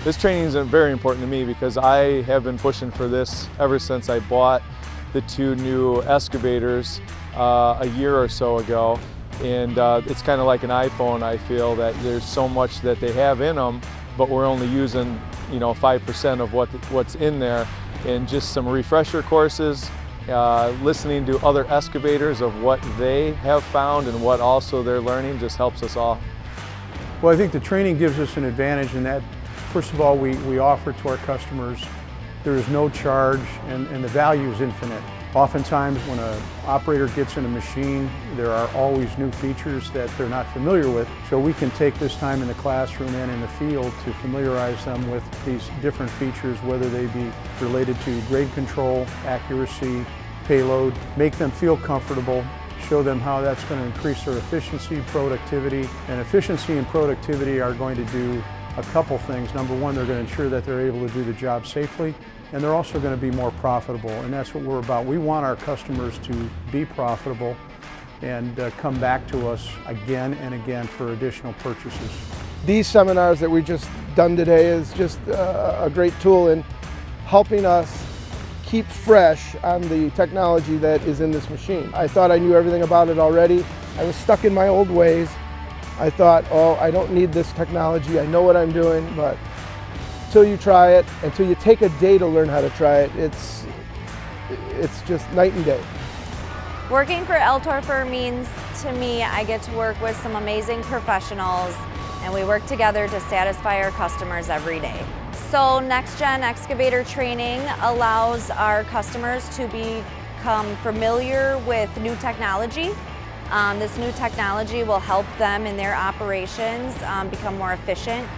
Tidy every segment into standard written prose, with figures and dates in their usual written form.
This training is very important to me because I have been pushing for this ever since I bought the 2 new excavators a year or so ago. And it's kind of like an iPhone. I feel that there's so much that they have in them, but we're only using 5% of what's in there. And just some refresher courses, listening to other excavators of what they have found and what also they're learning just helps us all. Well, I think the training gives us an advantage in that, first of all, we offer to our customers, there is no charge and the value is infinite. Oftentimes when an operator gets in a machine, there are always new features that they're not familiar with. So we can take this time in the classroom and in the field to familiarize them with these different features, whether they be related to grade control, accuracy, payload, make them feel comfortable, show them how that's going to increase their efficiency, productivity. And efficiency and productivity are going to do a couple things. Number one, they're going to ensure that they're able to do the job safely, and they're also going to be more profitable, and that's what we're about. We want our customers to be profitable and come back to us again and again for additional purchases. These seminars that we just done today is just a great tool in helping us keep fresh on the technology that is in this machine. I thought I knew everything about it already. I was stuck in my old ways. I thought, oh, I don't need this technology, I know what I'm doing, but until you try it, until you take a day to learn how to try it, it's just night and day. Working for Altorfer means to me I get to work with some amazing professionals, and we work together to satisfy our customers every day. So Next Gen Excavator training allows our customers to become familiar with new technology. This new technology will help them in their operations become more efficient.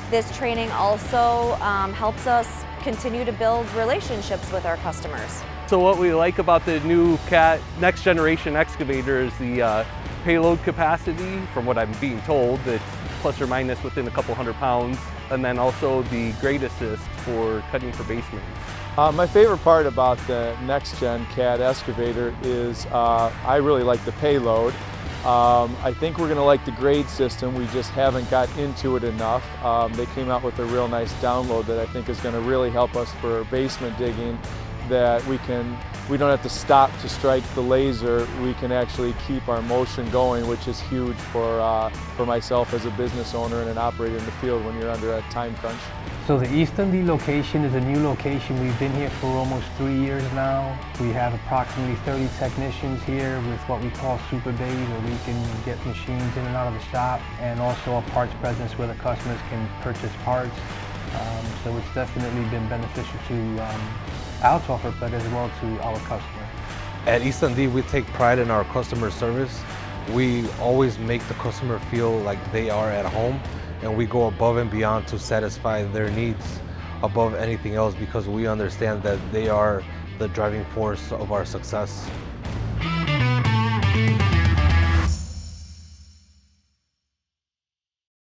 This training also helps us continue to build relationships with our customers. So what we like about the new next generation excavator is the payload capacity. From what I'm being told, it's plus or minus within a couple hundred pounds, and then also the grade assist for cutting for basements. My favorite part about the Next Gen CAT excavator is I really like the payload. I think we're going to like the grade system. We just haven't got into it enough. They came out with a real nice download that I think is going to really help us for basement digging, that we don't have to stop to strike the laser. We can actually keep our motion going, which is huge for myself as a business owner and an operator in the field when you're under a time crunch. So the East Dundee location is a new location. We've been here for almost 3 years now. We have approximately 30 technicians here with what we call super bays, where we can get machines in and out of the shop, and also a parts presence where the customers can purchase parts. So it's definitely been beneficial to Altorfer, but as well to our customer. At East Dundee, we take pride in our customer service. We always make the customer feel like they are at home, and we go above and beyond to satisfy their needs above anything else, because we understand that they are the driving force of our success.